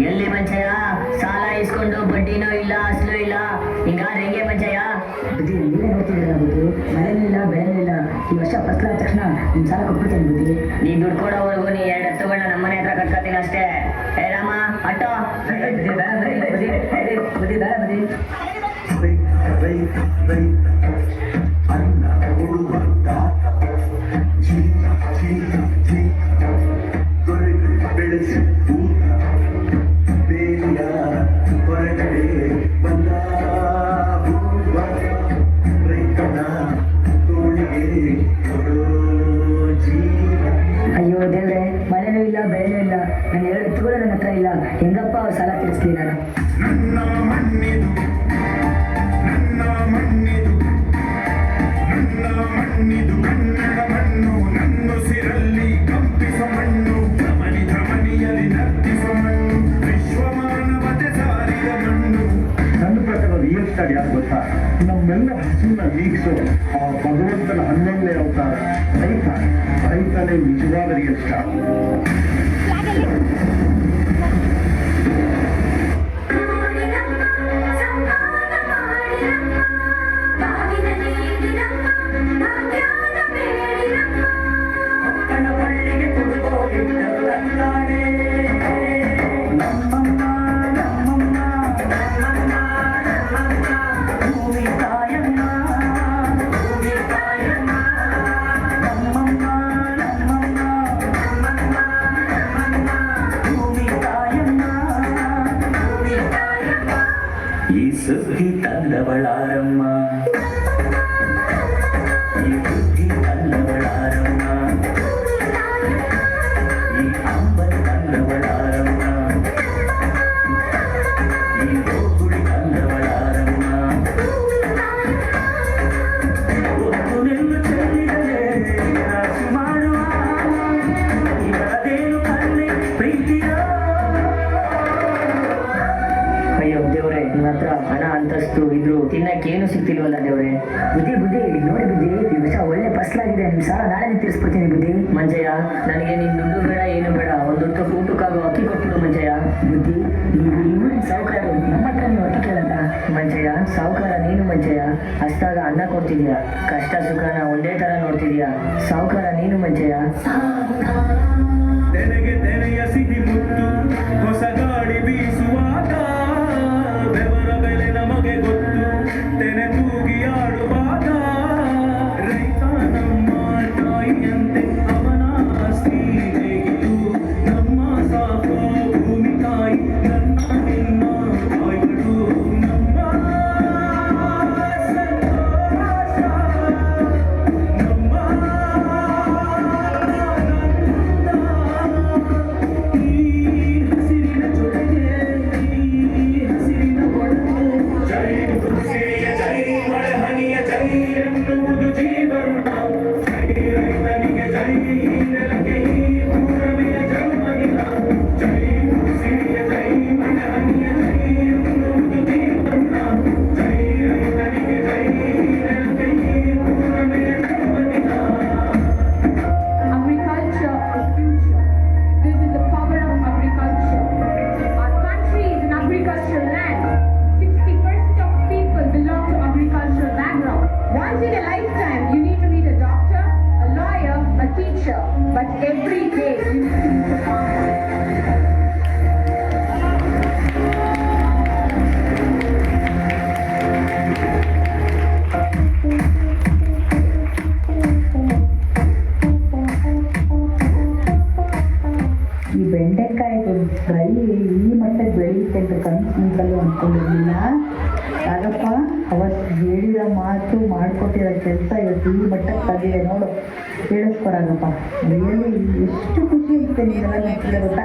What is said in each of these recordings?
ಎಲ್ಲಿ ಮಂಚಯ್ಯ? ಸಾಲ ಇಸ್ಕೊಂಡು ಬಡ್ಡಿನೂ ಇಲ್ಲ ಅಸಲು ಇಲ್ಲ, ಹಿಂಗಾದ್ರೆ ಹೆಂಗೆ ಮಂಚಯ್ಯ? ಬುದ್ಧಿ ನೀವೇ ನೋಡ್ತಿದ್ದೀರ ಬುದ್ಧಿ, ಮಳೆನಿಲ್ಲ ಬೆಳೆನಿಲ್ಲ. ಈ ವರ್ಷ ಫಸ್ಲಾದ ತಕ್ಷಣ ನಿಮ್ ಸಾಲ ಕೊಟ್ಬಿಡ್ತೇನೆ ಬುದ್ಧಿ. ನೀ ದುಡ್ಡು ಕೊಡೋವರೆಗೂ ನೀ 2 ಎತ್ತುಗಳನ್ನ ನಮ್ಮನೆ ಹತ್ರ ಕಟ್ಕೊತೀನಿ ಅಷ್ಟೇ. ಏ ರಾಮ ಅಟ್ಟೋ. ಬುದ್ಧಿ ಬೇಡ ಬುದ್ಧಿ. ಅಯ್ಯೋ ದೇವ್ರೆ, ಮಳೆನೂ ಇಲ್ಲ ಬೆಳೆನೂ ಇಲ್ಲ, ನನ್ನ 2 ಎತ್ತುಗಳು ನನ್ನ ಹತ್ರ ಇಲ್ಲ, ಹೆಂಗಪ್ಪ ಅವ್ರ ಸಾಲ ತೀರಿಸ್ಲಿ ನಾನು? ನನ್ನ ಪ್ರಕಾರ ರಿಯಲ್ ಸ್ಟಾರ್ ಯಾರು ಗೊತ್ತಾ? ನಮ್ಮೆಲ್ಲ ಹಸುನ ನೀಗಿಸೋ ಆ ಭಗವಂತನ 11ನೇ ಅವತಾರ ರೈತನೇ ನಿಜವಾದ ರಿಯಲ್ ಸ್ಟಾರ್. ಈ ಸುದ್ದಿ ತಂದವಳಾರಮ್ಮ, ಈ ಬುದ್ಧಿ ತಂದವಳಾರಮ್ಮ, ಈ ಅಂಬಲ್ ತಂದವಳಾರಮ್ಮ, ಈ ಗೋಗುಡಿ ತಂದವಳಾರಮ್ಮ. ಒತ್ತು ನಿಲ್ಲು ಚೆಲ್ಲಿದರೆ ರಾಶಿ ಮಾಡುವ ಇವರದೇನು ಕಣ್ಣೆ ಪ್ರೀತಿಯ. ಅಯ್ಯೋ ದೇವ್ರೆ, ನಿಮ್ಮ ಹತ್ರ ಹಣ ಅಂತಸ್ತು ಇದ್ರು ತಿನ್ನಕ್ಕೇನು ಸಿಗ್ತಿಲ್ವಲ್ಲ ದೇವ್ರೆ. ಬುದ್ಧಿ ನೋಡಿ ಬುದ್ಧಿ, ಈ ವರ್ಷ ಒಳ್ಳೆ ಫಸಲಾಗಿದೆ, ನಿಮ್ ಸಾಲ ನಾಳೆ ತೀರಿಸ್ಬಿಡ್ತೀನಿ ಬುದ್ಧಿ. ಮಂಜಯ್ಯ, ನನಗೆ ನಿನ್ ದುಡ್ಡು ಬೇಡ ಏನು ಬೇಡ, ಒಂದು ಊಟಕ್ಕಾಗೋ ಅಕ್ಕಿ ಕೊಟ್ಬಿಡು ಮಂಜಯ್ಯ. ಬುದ್ಧಿ, ನೀವು ಸಾವುಕಾರರು, ನಮ್ಮ ಹತ್ರ ನೀವು ಅಕ್ಕಿ ಕೇಳಲ್ಲ. ಮಂಜಯ್ಯ, ಸಾವುಕಾರ ನೀನು ಮಂಜಯ್ಯ, ಹಸ್ತಾಗ ಅನ್ನ ಕೊಡ್ತಿದ್ಯಾ, ಕಷ್ಟ ಸುಖನ ಒಂದೇ ತರ ನೋಡ್ತಿದ್ಯಾ. ಸಾವುಕಾರ ನೀನು ಮಂಜಯ್ಯ. ತೆನೆಗೆ ತೆನೆಯ ಸಿಹಿ ಮುತ್ತು, ಹೊಸ ಗಾಡಿ ಬೀಸುವಾಗ ಬೆವರ ಬೆಲೆ ನಮಗೆ ಗೊತ್ತು, ತೆನೆ ತೂಗಿ ಆಡುವಾಗ. ರೈತ ನಮ್ಮ ತಾಯಿಯಂತೆ ಅವನ ಆಸ್ತಿ ಹೇಗಿತು, ನಮ್ಮ ಸಾಕು ಭೂಮಿ ತಾಯಿ ನನ್ನ ನಿನ್ನ ತಾಯಿಗಳು. ನಮ್ಮ ಸಂತೋಷ, ನಮ್ಮ ಹಸಿರಿನ ಜೊತೆಗೆ, ಈ ಹಸಿರಿನ ಒಡನೆ. ಜೈ ಕೃಷಿಯ ಜೈ ಮಳೆ ಹನಿಯ ಜೈ ಎನ್ನುವುದು ಜೀವನ. ಜೈ ರೈತನಿಗೆ ಜೈ, ಈ ನೆಲಕ್ಕೆ ಈ ಭೂರಮೆಯ ಜನ್ಮದಿನ. ಜೈ ಕೃಷಿಯ ಜೈ ಮಳೆ ಹನಿಯ ಜೈ ಎನ್ನುವುದು ಜೀವನ. ಜೈ ರೈತನಿಗೆ ಜೈ, ಈ ನೆಲಕ್ಕೆ ಈ ಭೂರಮೆಯ ಜನ್ಮದಿನ. Agriculture is future. This is the power of agriculture. Our country is an agricultural land. 60% of people belong to agricultural background. Once in a lifetime, you need to meet a doctor, a lawyer, a teacher. But every day, you need to meet a farmer. ಈ ಬೆಂಡೆಕಾಯಿ fry ಈ ಮಟ್ಟಕ್ಕೆ ಬೆಳೆಯುತ್ತೆ ಅಂತ ಕನಸಿನಲ್ಲೂ ಅಂದ್ಕೊಂಡಿರ್ಲಿಲ್ಲ. ಆಗಪ್ಪ ಅವತ್ತು ಹೇಳಿದ ಮಾತು ಮಾಡಿಕೊಟ್ಟಿರೋ ಕೆಲಸ ಇವತ್ತು ಈ ಮಟ್ಟಕ್ಕೆ ತಂದಿದೆ ನೋಡು. ಕೇಳಿಸ್ಕೊರಾಗಪ್ಪ, ರಿಯಲಿ ಎಷ್ಟು ಖುಷಿ ಇರುತ್ತೆ ನೀವೆಲ್ಲ ನೆನಪಿದೆ ಗೊತ್ತಾ.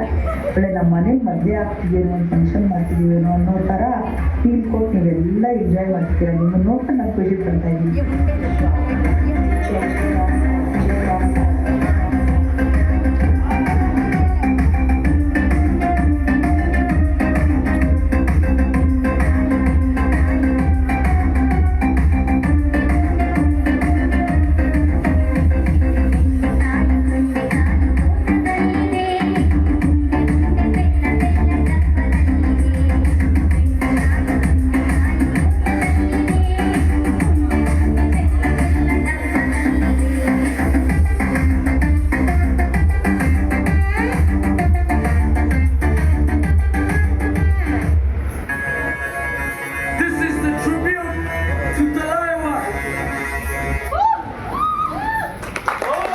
ಒಳ್ಳೆ ನಮ್ಮ ಮನೇಲಿ ಮದುವೆ ಆಗ್ತಿದ್ದೀನೋ, ಒಂದು ಫಂಕ್ಷನ್ ಮಾಡ್ತಿದ್ದೀವೇನೋ ಅನ್ನೋ ಥರ ಫೀಲ್ ಕೊಟ್ಟು ನೀವೆಲ್ಲ ಎಂಜಾಯ್ ಮಾಡ್ತೀರ. ನಿಮ್ಮನ್ನು ನೋಡ್ಕೊಂಡು ನಾನು ಖುಷಿ ಪಡ್ತಾ ಇದ್ದೀನಿ.